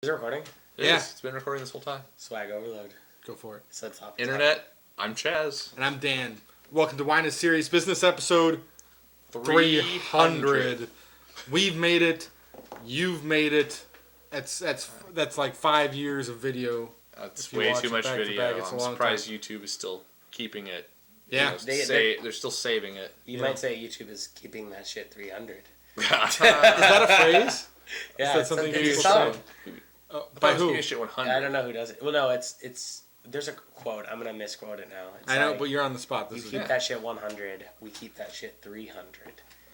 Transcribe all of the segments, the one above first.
Is it recording? Yeah. It's been recording this whole time. Swag overload. Go for it. So top. Internet, I'm Chaz. And I'm Dan. Welcome to Wine is Serious Business episode 300. We've made it. You've made it. That's like 5 years of video. That's way too much video. I'm surprised YouTube is still keeping it. Yeah. They're still saving it. You might say YouTube is keeping that shit 300. Is that a phrase? Yeah. Is that something people say? By who? Shit 100. I don't know who does it. Well, no, it's. There's a quote. I'm gonna misquote it now. It's I know, but you're on the spot. You keep that shit 100. We keep that shit 300.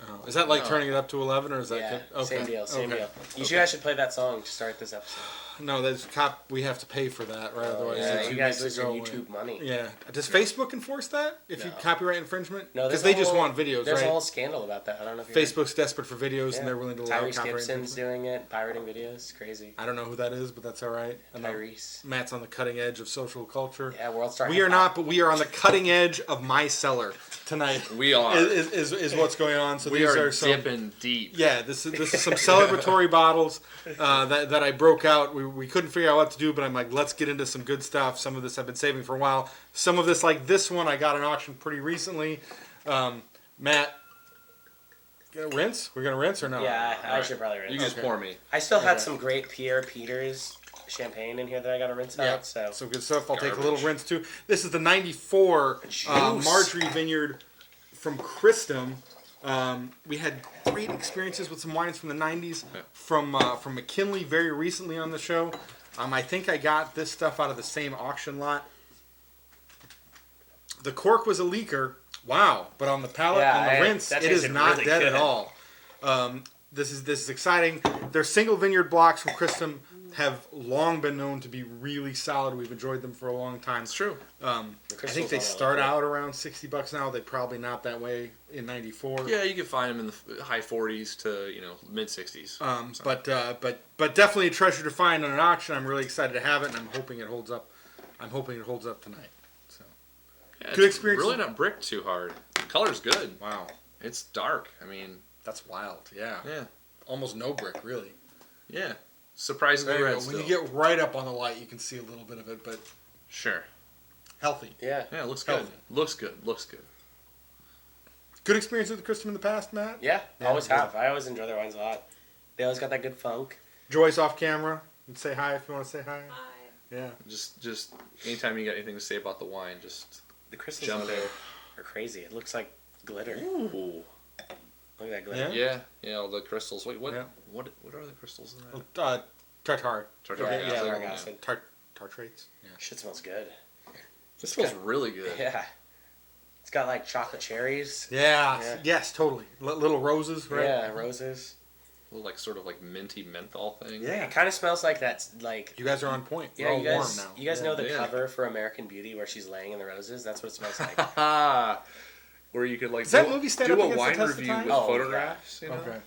Oh. Is that like turning it up to 11, or is that? Yeah. Okay. Same deal. Same deal. You guys should play that song to start this episode. No, there's we have to pay for that, right? Otherwise, yeah, you guys lose your YouTube money. Yeah. Does Facebook enforce that if you copyright infringement? No, because they just want videos, there's right? a whole scandal about that. I don't know if Facebook's desperate for videos, and they're willing to allow Tyrese copyright Gibson's doing it, pirating videos. Crazy. I don't know who that is, but that's all right. Tyrese. Matt's on the cutting edge of social culture. Yeah, world star. We are not, but we are on the cutting edge of my cellar tonight. We are. Is what's going on. So we are some, dipping deep. Yeah, this is some celebratory bottles that I broke out. We couldn't figure out what to do, but I'm like, let's get into some good stuff. Some of this I've been saving for a while. Some of this, like this one, I got an auction pretty recently. Matt, gonna rinse? We're gonna rinse or no? Yeah, I should probably rinse. You can just pour me. I still had some great Pierre Peters champagne in here that I got to rinse out. So some good stuff. I'll take a little rinse too. This is the '94 Marjorie Vineyard from Cristom. We had great experiences with some wines from the '90s from McKinley very recently on the show. I think I got this stuff out of the same auction lot. The cork was a leaker. Wow. But on the palate, on the rinse, it is not really dead at all. This is exciting. Their single vineyard blocks from Cristom have long been known to be really solid. We've enjoyed them for a long time. It's true. I think they start out around $60 now. They're probably not that way in '94. Yeah, you can find them in the high 40s to mid 60s. But definitely a treasure to find on an auction. I'm really excited to have it, and I'm hoping it holds up. I'm hoping it holds up tonight. So yeah, good experience. Really not bricked too hard. The color's good. Wow, it's dark. I mean, that's wild. Yeah. Yeah. Almost no brick, really. Yeah. Surprisingly red. When you get right up on the light, you can see a little bit of it, but sure. Healthy. Yeah. Yeah, it looks good. Looks good. Looks good. Good experience with the Cristom in the past, Matt? Yeah, always have. I always enjoy their wines a lot. They always got that good funk. Joyce off camera. And say hi if you want to say hi. Hi. Yeah. Just anytime you got anything to say about the wine, just the crystals on there are crazy. It looks like glitter. Ooh. Look at that glitter. Yeah, all the crystals. Wait, what? Yeah. What are the crystals in that? Tartar. Tartaric acid. Tartrates. Yeah. Shit smells good. This smells really good. Yeah. It's got like chocolate cherries. Yeah. Yes, totally. Little roses, right? Yeah, roses. A little sort of minty menthol thing. Yeah. It kind of smells like that's like. You guys are on point. Yeah, We're all you guys. warm now. You guys know the cover for American Beauty where she's laying in the roses. That's what it smells like. Where you could Does that movie stand do up a against wine the test of review time? with photographs. You know? Okay.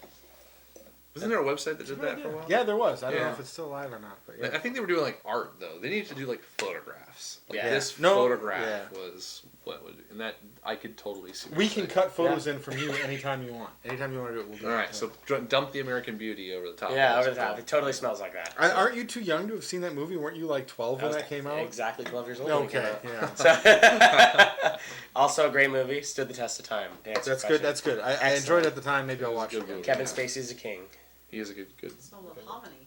Wasn't there a website that did that for a while? Yeah, there was. I don't know if it's still alive or not. But yeah. I think they were doing art though. They needed to do photographs. This No, photograph was what would, and that I could totally see. We can cut photos in from you anytime you want. Anytime you want to do it, we'll do it. All right, so dump the American Beauty over the top. Yeah, over the top. It totally smells like that. Aren't you too young to have seen that movie? Weren't you like 12 when that came out? Exactly 12 years old. Okay, yeah. So, also a great movie. Stood the test of time. That's good. That's good. I enjoyed it at the time. Maybe I'll watch it again. Kevin Spacey's a king. He is a good. It smells of hominy.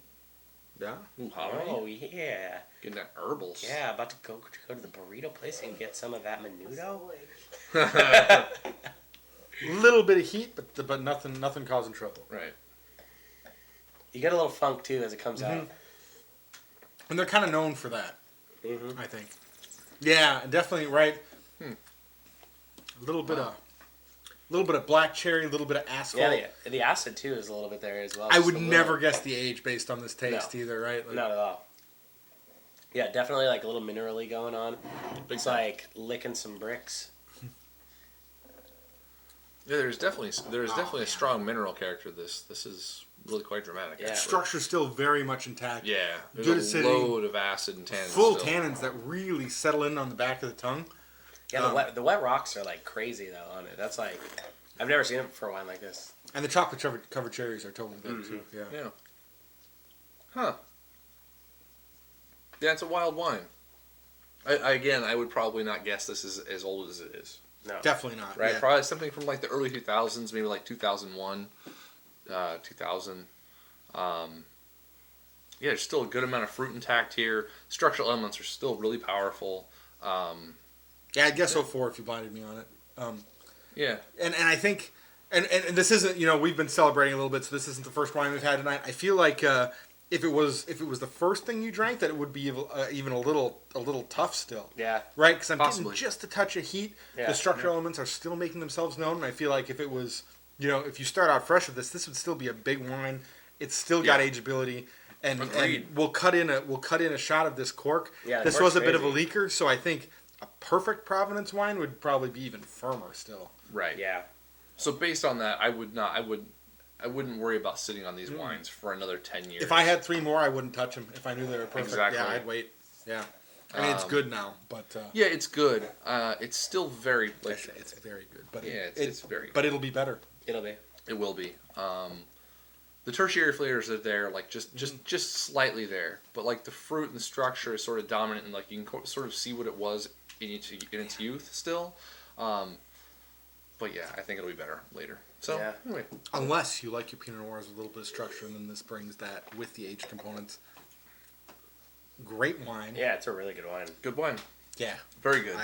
Yeah. Ooh, hominy. Oh yeah. Getting that herbals. Yeah, about to go to the burrito place and get some of that menudo. Little bit of heat, but nothing causing trouble. Right. You get a little funk too as it comes out. And they're kind of known for that. I think. Yeah, definitely right. A little bit of black cherry, a little bit of asphalt. Yeah, the acid too is a little bit there as well. I would never guess the age based on this taste either, right? Not at all. Yeah, definitely like a little minerally going on. It's like licking some bricks. Yeah, there's definitely a strong mineral character to this. This is really quite dramatic. Yeah. Structure's still very much intact. Yeah, there's good a acidity, load of acid and tannins. Full tannins that really settle in on the back of the tongue. Yeah, the wet rocks are like crazy though on it. That's like I've never seen it for a wine like this. And the chocolate covered cherries are totally good too. Yeah. Huh. Yeah, it's a wild wine. I would probably not guess this is as old as it is. No. Definitely not. Right? Yeah. Probably something from like the early 2000s, maybe like 2001, 2000. Yeah, there's still a good amount of fruit intact here. Structural elements are still really powerful. Yeah, I'd guess 04 if you blinded me on it. Yeah. And I think, and this isn't, we've been celebrating a little bit, so this isn't the first wine we've had tonight. I feel like if it was the first thing you drank, that it would be even a little tough still. Yeah. Right? Because I'm Possibly. getting just a touch of heat. Yeah. The structural elements are still making themselves known, and I feel like if it was, if you start out fresh with this would still be a big wine. It's still got ageability. And we'll cut in a shot of this cork. Yeah, this cork's was a bit of a crazy. leaker, so I think a perfect Provenance wine would probably be even firmer still. Right. Yeah. So based on that, I wouldn't worry about sitting on these wines for another 10 years. If I had 3 more, I wouldn't touch them. If I knew they were perfect, Exactly. yeah, I'd wait. Yeah, I mean it's good now, but Yeah, it's good. It's still very like it's very good. But yeah, it's very good. But it'll be better. It'll be. It will be. The tertiary flavors are there, like just slightly there, but like the fruit and the structure is sort of dominant, and like you can sort of see what it was in its youth still. But yeah, I think it'll be better later. So Yeah. anyway, Unless you like your Pinot Noirs with a little bit of structure, and then this brings that with the age components. Great wine. Yeah, it's a really good wine. good wine, Yeah. very good.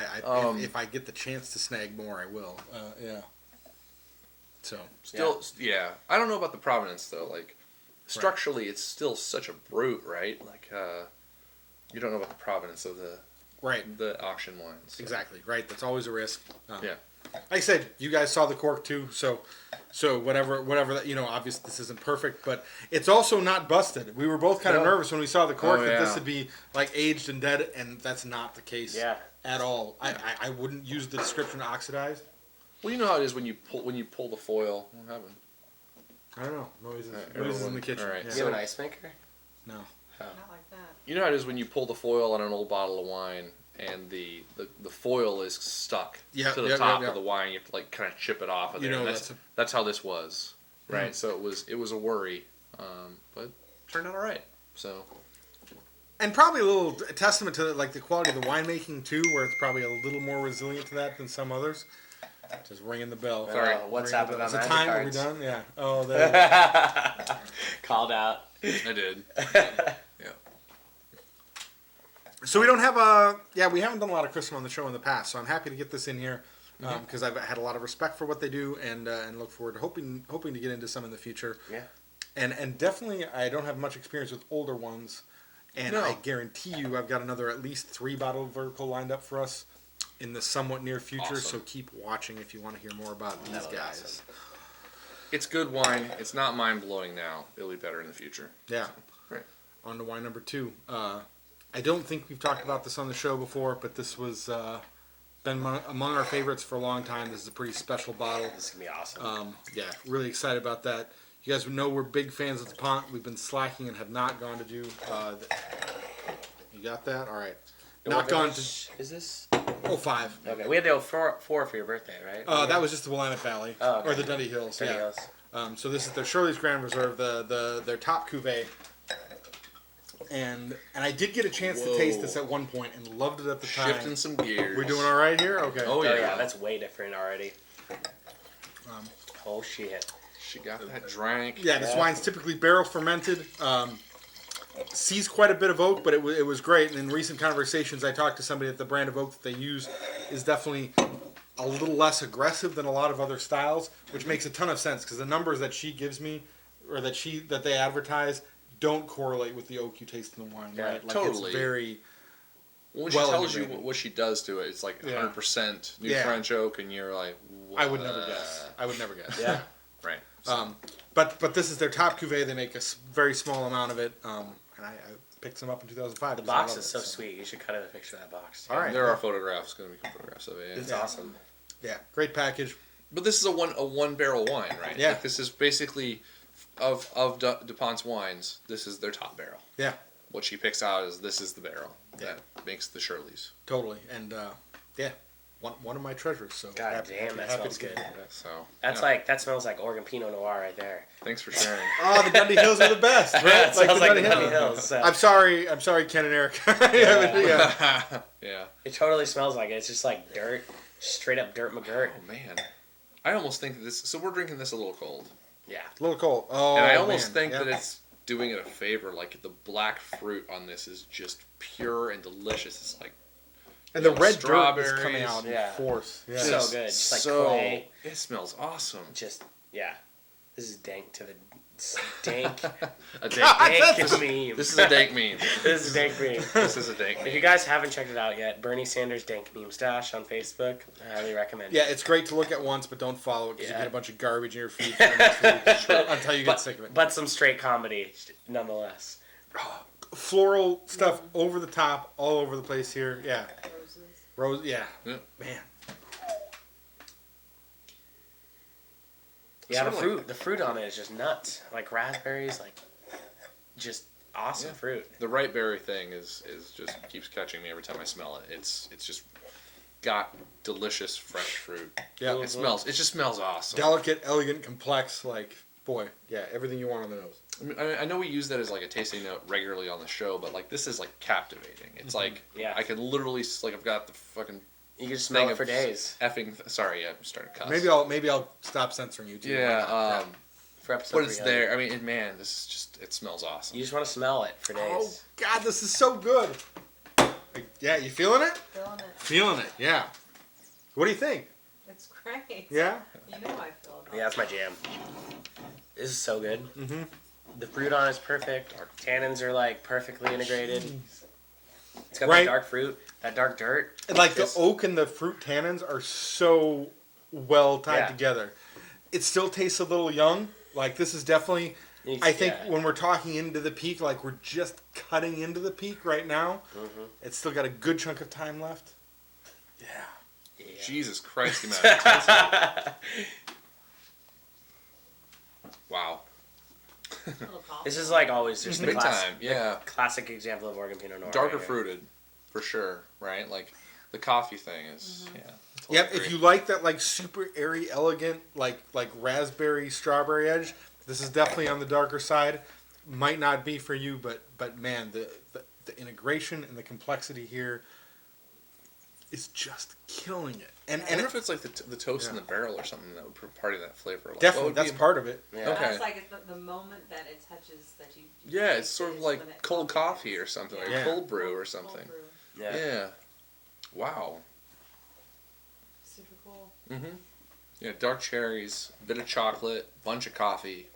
If I get the chance to snag more, I will. Yeah. So. Still, yeah. I don't know about the provenance though. Like structurally, it's still such a brute, right? Like you don't know about the provenance of the auction wines. So. Exactly. Right. That's always a risk. Yeah. Like I said, you guys saw the cork too, so whatever that obviously this isn't perfect, but it's also not busted. We were both kind of No. nervous when we saw the cork that this yeah. would be like aged and dead, and that's not the case. Yeah. At all. I wouldn't use the description oxidized. Well, you know how it is when you pull the foil. What happened? I don't know. Noises everyone- in the kitchen. all right, Yeah. Do you have an ice maker? No. Not like that. You know how it is when you pull the foil on an old bottle of wine and the foil is stuck to the top of the wine. You have to like kind of chip it off of there. And that's how this was, right? So it was a worry, but turned out all right. So And probably a little testament to like the quality of the winemaking too, where it's probably a little more resilient to that than some others. Just ringing the bell. Sorry. What's happening on Is it Magic time? Cards? Are we done? Yeah. Oh, there. You go. Called out. I did. Yeah. So we don't have we haven't done a lot of Cristom on the show in the past, so I'm happy to get this in here because I've had a lot of respect for what they do and look forward to hoping to get into some in the future. Yeah. And definitely I don't have much experience with older ones, and No. I guarantee you I've got another at least 3 bottle vertical lined up for us in the somewhat near future. Awesome. So keep watching if you want to hear more about these That'll be guys. awesome. It's good wine. It's not mind blowing now. It'll be better in the future. Yeah. Right. On to wine number 2. I don't think we've talked about this on the show before, but this was been among our favorites for a long time. This is a pretty special bottle. This is gonna be awesome. Yeah, really excited about that. You guys know we're big fans of DePonte. We've been slacking and have not gone to do. You got that? All right. Not gone to. Is this? 05. Okay, we had the 04 for your birthday, right? That was just the Willamette Valley, Oh, okay. or the Dundee Hills. Dundee Yeah. Hills. So this is their Shirley's Grand Reserve, their top cuvee. And I did get a chance to taste this at one point and loved it at the time. Shifting some gears. We're doing all right here? Okay. Oh Oh yeah. yeah, that's way different already. Oh shit. She got that drank. Yeah, this Yeah. wine's typically barrel fermented. Sees quite a bit of oak, but it was great. And in recent conversations, I talked to somebody that the brand of oak that they use is definitely a little less aggressive than a lot of other styles, which makes a ton of sense because the numbers that she gives me or that they advertise don't correlate with the oak you taste in the wine. Yeah, right? Like totally. It's very When she well tells you integrated. what she does to it, it's like Yeah. 100% New Yeah. French oak, and you're like, what? I would never guess. I would never guess. Yeah. Right. But this is their top cuvee. They make a very small amount of it. And I picked some up in 2005. The because I box love is it, so sweet. You should cut a picture of that box. All right. There are photographs. Going to be photographs of it. Yeah. It's awesome. Yeah, great package. But this is a one barrel wine, right? Yeah. Like this is basically of DuPont's wines. This is their top barrel. Yeah, What she picks out is this is the barrel that makes the Shirleys. totally. And one of my treasures. So God damn, that smells to get good. that. So That's like that smells like Oregon Pinot Noir right there. thanks for sharing. Oh, the Dundee Hills are the best, right? Yeah, it smells like the Dundee Hills. Hills. So. I'm sorry, Ken and Eric. Yeah. Yeah. It totally smells like it. It's just like dirt, straight up dirt McGirt. Oh man, I almost think this. So we're drinking this a little cold, Yeah. A little cold. Oh, and I almost man. think that it's doing it a favor. Like the black fruit on this is just pure and delicious. It's like. And the know, red dirt is strawberries. coming out in Yeah. force. Yeah. So good. Just like so clay. it smells awesome. Just yeah. This is dank to the dank. A dank this, meme. this is a dank meme. This is dank meme. This is a dank meme. If you guys haven't checked it out yet, Bernie Sanders Dank Meme Stash on Facebook. I highly recommend it. Yeah, it's great to look at once, but don't follow it because Yeah. you get a bunch of garbage in your feed for the next week until you get sick of it. But some straight comedy, nonetheless. Floral stuff over the top, all over the place here. Yeah. Rose, yeah. Yeah. Man. Yeah, Sort of the fruit on it is just nuts. Like raspberries, like just awesome fruit. The right berry thing is just keeps catching me every time I smell it. It's just got delicious fresh fruit. Yeah. It just smells awesome. Delicate, elegant, complex, like, boy, yeah, everything you want on the nose. I know we use that as like a tasting note regularly on the show, but like this is like captivating. It's like Yeah. I could literally like I've got the fucking You can smell thing it of for days. sorry, yeah, I'm starting to cuss. Maybe I'll stop censoring you too. Yeah, For episode but it's 300. there. I mean, man, this is just it smells awesome. You just want to smell it for Oh days. God, this is so good. Yeah, you feeling it? Feeling it. Feeling it. Yeah. What do you think? It's great. Yeah. You know I feel it. Yeah, that's my jam. This is so good. Mm-hmm. The fruit on it is perfect. Our tannins are like perfectly integrated. It's got Right. that dark fruit, that dark dirt. And like the Just- oak and the fruit tannins are so well tied Yeah. together. It still tastes a little young. Like this is definitely. I think when we're talking into the peak, like we're just cutting into the peak right now. Mm-hmm. It's still got a good chunk of time left. Yeah. Yeah. Jesus Christ, the amount of intensity. Wow. Little coffee. This is like always just the Big classic, time, yeah. classic example of Oregon Pinot Noir. Darker right here. fruited, for sure, right? Like the coffee thing is, yeah. totally Yep. agree. If you like that, like super airy, elegant, like raspberry, strawberry edge, this is definitely on the darker side. Might not be for you, but man, the integration and the complexity here is just killing it. And I wonder if it's like the toast in the barrel or something that would party that flavor. Like, definitely what would that's be- part of it. Yeah. Okay. That's like the moment that it touches that you. Yeah, it's taste sort of is like when it cold comes coffee or something, in. like Yeah. cold brew or Cold something. brew. Yeah. Yeah. Wow. Super cool. Mm-hmm. Yeah, dark cherries, bit of chocolate, bunch of coffee.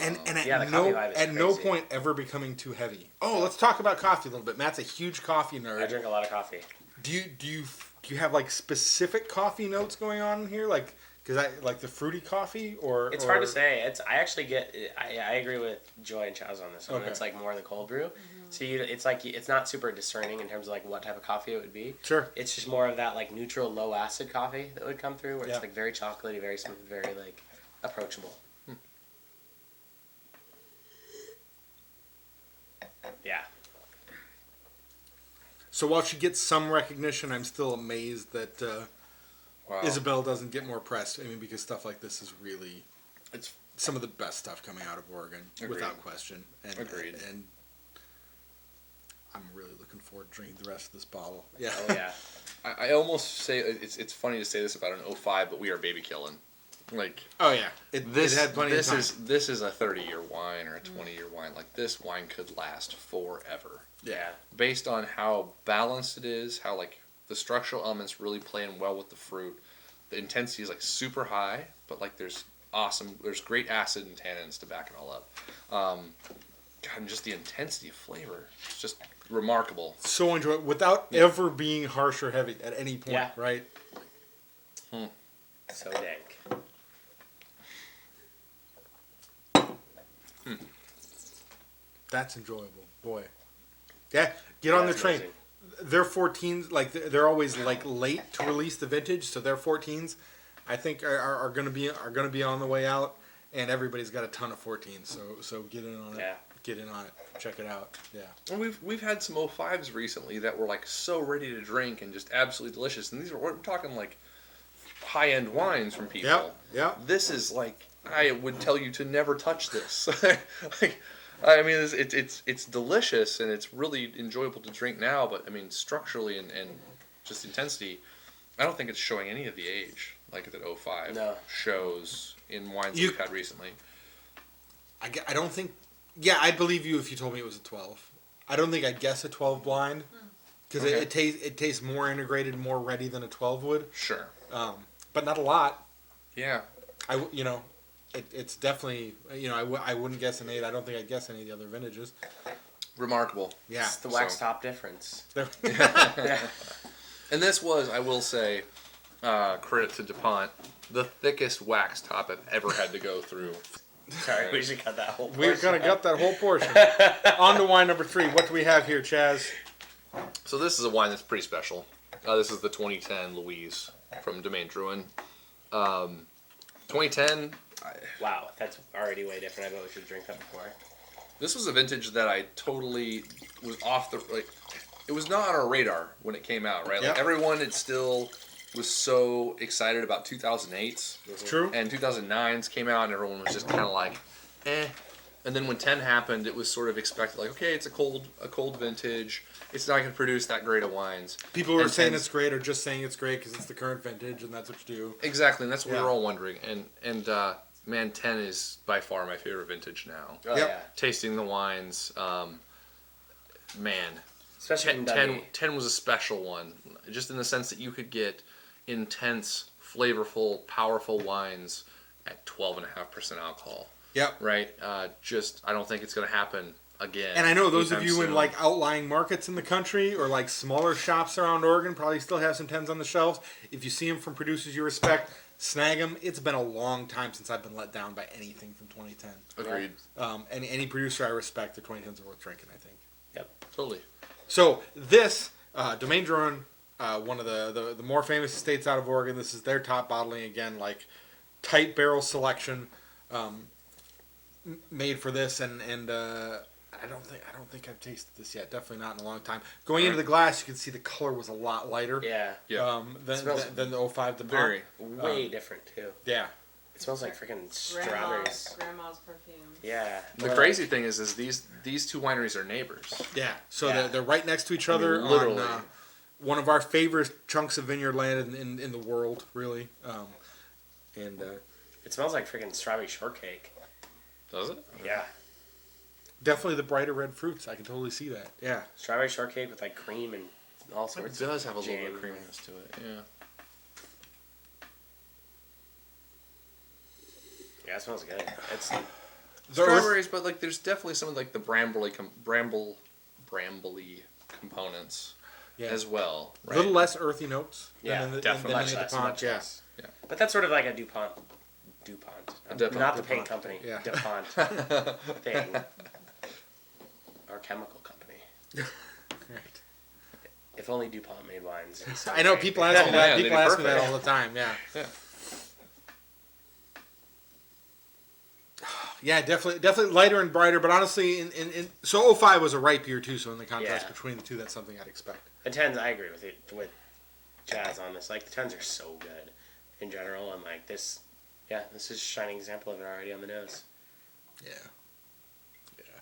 And at Yeah, the coffee vibe is at no crazy. point ever becoming too heavy. Oh, let's talk about coffee a little bit. Matt's a huge coffee I nerd. drink a lot of coffee. Do you have like specific coffee notes going on in here, like because I like the fruity coffee or It's hard to say. I actually get. I agree with Joy and Chaz on this one. Okay. It's like more the cold brew. So it's like it's not super discerning in terms of like what type of coffee it would be. Sure. It's just more of that like neutral, low acid coffee that would come through, where Yeah. it's like very chocolatey, very smooth, very like approachable. Yeah. So while she gets some recognition, I'm still amazed that Wow. Isabel doesn't get more press. I mean, because stuff like this is really It's some of the best stuff coming out of Oregon, Agreed. without question. And, Agreed. And I'm really looking forward to drinking the rest of this bottle. Yeah. Oh yeah. I almost say it's funny to say this about an 05, but we are baby killing. Like Oh yeah. It had plenty this of time. is a 30-year wine or a 20-year wine. Like this wine could last forever. Yeah. Based on how balanced it is, how like the structural elements really playing well with the fruit. The intensity is like super high, but like there's great acid and tannins to back it all up. God, and just the intensity of flavor, it's just remarkable. So enjoyable without ever being harsh or heavy at any point, Yeah. right? So dank. That's enjoyable, boy. Yeah, get on the That's train. amazing. Their 14s, like they're always like late to release the vintage, so their 14s, I think are gonna be on the way out, and everybody's got a ton of 14s, so get in on it. Yeah. get in on it. Check it out. Yeah. And we've had some 05s recently that were like so ready to drink and just absolutely delicious. And we're talking like high end wines from people. Yep. Yep. This is like, I would tell you to never touch this. Like, I mean, it's delicious and it's really enjoyable to drink now. But I mean, structurally and just intensity, I don't think it's showing any of the age like that 05 shows in wines that we've had recently. I don't think. Yeah, I'd believe you if you told me it was a 12. I don't think I'd guess a 12 blind because it tastes more integrated, more ready than a 12 would. Sure. But not a lot. Yeah. It's definitely I wouldn't guess an 8. I don't think I'd guess any of the other vintages. Remarkable. Yeah. It's the wax top difference. Yeah. And this was, I will say, credit to DePonte, the thickest wax top I've ever had to go through. Sorry, we should cut that whole portion. We're gonna gut that whole portion. On to wine number 3. What do we have here, Chaz? So this is a wine that's pretty special. This is the 2010 Louise from Domaine Drouhin. 2010. Wow, that's already way different. I bet we should drink that before. This was a vintage that I totally was off the it was not on our radar when it came out, right? Yep. Like everyone had still was so excited about 2008s. It's true. And 2009s came out and everyone was just kind of like, eh. And then when 10 happened, it was sort of expected, like, okay, it's a cold vintage. It's not going to produce that great of wines. People who are And saying 10's it's great are just saying it's great because it's the current vintage and that's what you do. Exactly, and that's what we Yeah. were all wondering. And man, 10 is by far my favorite vintage now. Oh, Yep. yeah. Tasting the wines, man. Especially 10, in 10, Dundee. 10 was a special one, just in the sense that you could get intense, flavorful, powerful wines at 12.5% alcohol. Yep. Right? I don't think it's going to happen again. And I know those of anytime you in soon. like outlying markets in the country or like smaller shops around Oregon probably still have some 10s on the shelves. If you see them from producers you respect, snag them. It's been a long time since I've been let down by anything from 2010. Agreed. Any producer I respect, the 2010s are worth drinking, I think. Yep. Totally. So this Domaine Drouhin, one of the more famous estates out of Oregon. This is their top bottling again, like tight barrel selection, made for this, and I don't think I've tasted this yet. Definitely not in a long time. Going into the glass, you can see the color was a lot lighter. Yeah. Yeah. Than the 05 DePonte. Very. Way different, too. Yeah. It smells like freaking strawberries. Grandma's perfume. Yeah. The crazy thing is these two wineries are neighbors. Yeah. So Yeah. They're right next to each other. literally. On, one of our favorite chunks of vineyard land in the world, really. It smells like freaking strawberry shortcake. Does it? Yeah. Definitely the brighter red fruits. I can totally see that. Yeah. Strawberry shortcake with like cream and all It sorts does have a little bit jam. of creaminess to it. Yeah. Yeah, it smells good. It's Strawberries, but like there's definitely some of like the brambly components as well. A Right? little less earthy notes. Yeah, than definitely than much in the less, DuPont. much Yeah. less. Yeah. But that's sort of like a DuPont. DuPont. Not the paint company. Yeah. DuPont thing. Our chemical company. Right. If only DuPont made wines. It'd be so I know great. people ask me Oh, that. man, People they'd be ask me that perfect. all the time. Yeah. Yeah. Yeah, definitely lighter and brighter. But honestly, so 05 was a ripe year too. So in the contrast Yeah. between the two, that's something I'd expect. The 10s, I agree with Chaz on this. Like, the 10s are so good in general. And, like, this is a shining example of it already on the nose. Yeah.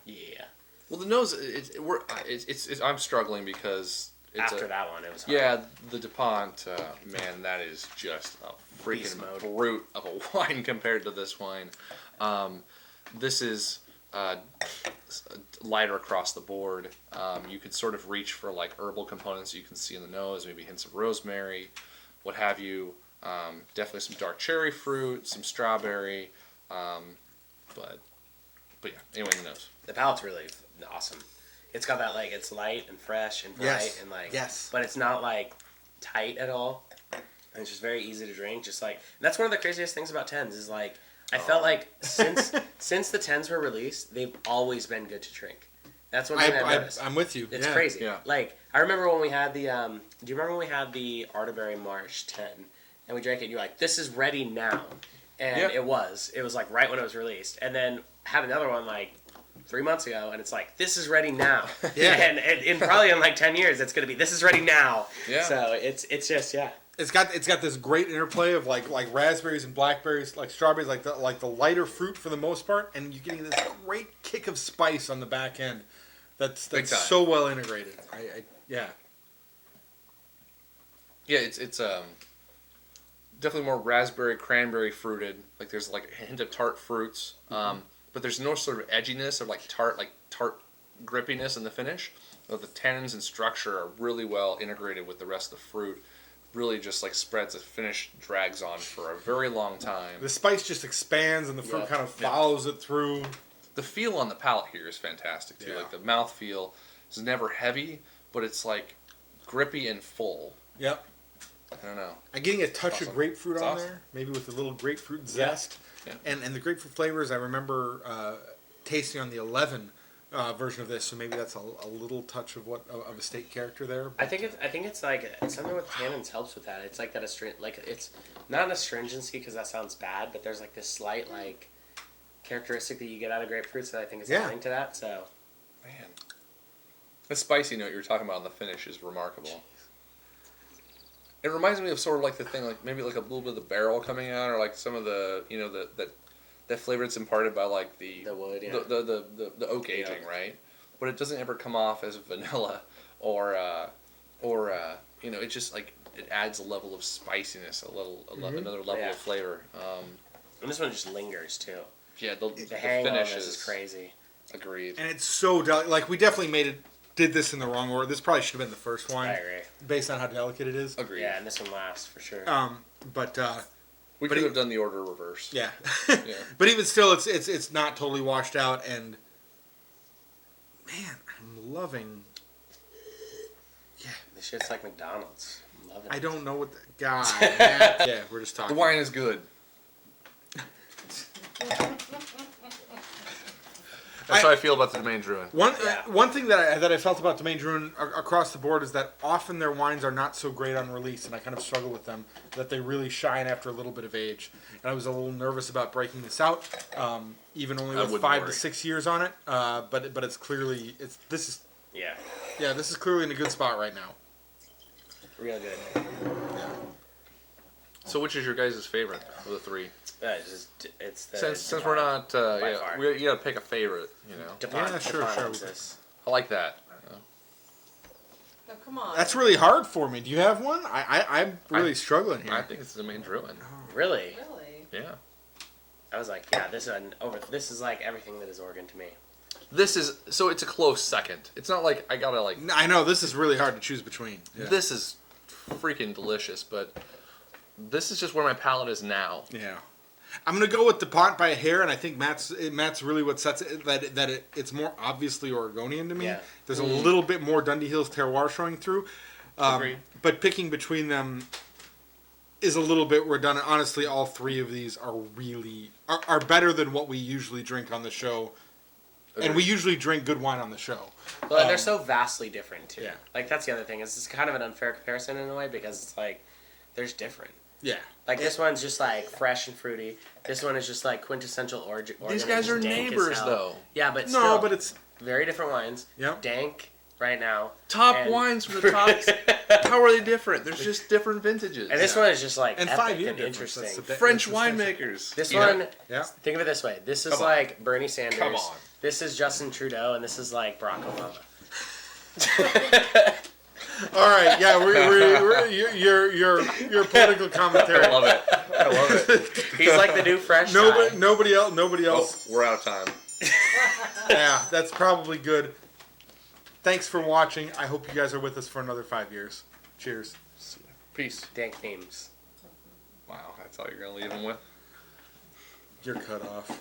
Yeah. Well, the nose, I'm struggling because it's After that one, it was hard. Yeah, the DuPont, man, that is just a Beast freaking mode. brute of a wine compared to this wine. This is lighter across the board. You could sort of reach for like herbal components you can see in the nose, maybe hints of rosemary, what have you. Definitely some dark cherry fruit, some strawberry, but yeah. Anyway, in the nose. The palate's really awesome. It's got that, like, it's light and fresh and bright Yes. and, like, Yes. but it's not, like, tight at all. And it's just very easy to drink. Just, like, and that's one of the craziest things about 10s is, like, I felt like since the 10s were released, they've always been good to drink. That's one thing I've noticed. I'm with you. It's Yeah. crazy. Yeah. Like, I remember when we had the, do you remember when we had the Arterberry Marsh 10? And we drank it and you're like, this is ready now. And Yeah. it was. It was, like, right when it was released. And then had another one, like, 3 months ago, and it's like, this is ready now. Yeah. And probably in like 10 years, it's going to be, this is ready now. Yeah. So it's just, yeah. It's got this great interplay of like raspberries and blackberries, like strawberries, like the lighter fruit for the most part, and you're getting this great kick of spice on the back end. That's so well integrated. Yeah. Yeah, it's definitely more raspberry, cranberry fruited. Like there's like a hint of tart fruits, but there's no sort of edginess or like tart grippiness in the finish. But the tannins and structure are really well integrated with the rest of the fruit. Really just like spreads the finish, drags on for a very long time. The spice just expands and the fruit kind of follows it through. The feel on the palate here is fantastic too. Yeah. Like the mouth feel is never heavy, but it's like grippy and full. Yep. I don't know. I'm getting a touch of grapefruit It's on awesome. there, maybe with a little grapefruit zest. Yeah. And the grapefruit flavors I remember tasting on the 11 version of this, so maybe that's a little touch of a state character there. I think it's like something with tannins helps with that. It's like that it's not an astringency because that sounds bad, but there's like this slight like characteristic that you get out of grapefruits that I think is adding to that. So, Man, the spicy note you were talking about on the finish is remarkable. It reminds me of sort of like the thing, like maybe like a little bit of the barrel coming out, or like some of the that flavor that's imparted by like the wood, the oak aging, right? But it doesn't ever come off as vanilla or it just like it adds a level of spiciness, another level of flavor. And this one just lingers too. Yeah, the hang on finish this is crazy. Agreed. And it's so like we definitely did this in the wrong order. This probably should have been the first wine. I agree. Based on how delicate it is. Agreed. Yeah, and this one lasts for sure. We could have done the order reverse. Yeah. Yeah. But even still, it's not totally washed out, and man, I'm loving. Yeah. This shit's like McDonald's. I'm loving it. I don't know what the guy. Yeah, we're just talking. The wine is good. That's how I feel about the Domaine Drouhin. One thing that I felt about Domaine Drouhin across the board is that often their wines are not so great on release, and I kind of struggle with them, that they really shine after a little bit of age. And I was a little nervous about breaking this out, even only with 5 to 6 years on it. But it's clearly this is clearly in a good spot right now. Real good. So which is your guys' favorite of the three? It's the Since we're not, you gotta pick a favorite, you know. DePonte, sure. I like that. Oh, come on. That's really hard for me. Do you have one? I'm really struggling here. I think it's the Domaine Drouhin. Really? Really? Yeah. I was like, this is like everything that is Oregon to me. It's a close second. It's not like I gotta like. I know this is really hard to choose between. Yeah. This is freaking delicious, but this is just where my palate is now. Yeah. I'm gonna go with DePonte by a hair, and I think Matt's really what sets it. It's more obviously Oregonian to me. Yeah. There's a little bit more Dundee Hills terroir showing through, but picking between them is a little bit redundant. Honestly, all three of these are really are better than what we usually drink on the show, and we usually drink good wine on the show. Well, and they're so vastly different too. Yeah. Like that's the other thing. It's kind of an unfair comparison in a way because it's like there's different. Yeah. Like this one's just like fresh and fruity. This one is just like quintessential Oregon. These guys are dank as neighbors, hell. though. Yeah, but still, but it's very different wines. Yep. Dank right now. Top wines from the top. How are they different? There's just different vintages. And this one is just like and epic 5 year and difference. interesting. French winemakers. This one, Yeah. think of it this way. This is Come on. like Bernie Sanders. Come on. This is Justin Trudeau, and this is like Barack Obama. All right. Yeah. Your political commentary. I love it. He's like the new fresh guy. Nobody else. Oh, we're out of time. Yeah, that's probably good. Thanks for watching. I hope you guys are with us for another 5 years. Cheers. Peace. Dank themes. Wow, that's all you're gonna leave them with. You're cut off.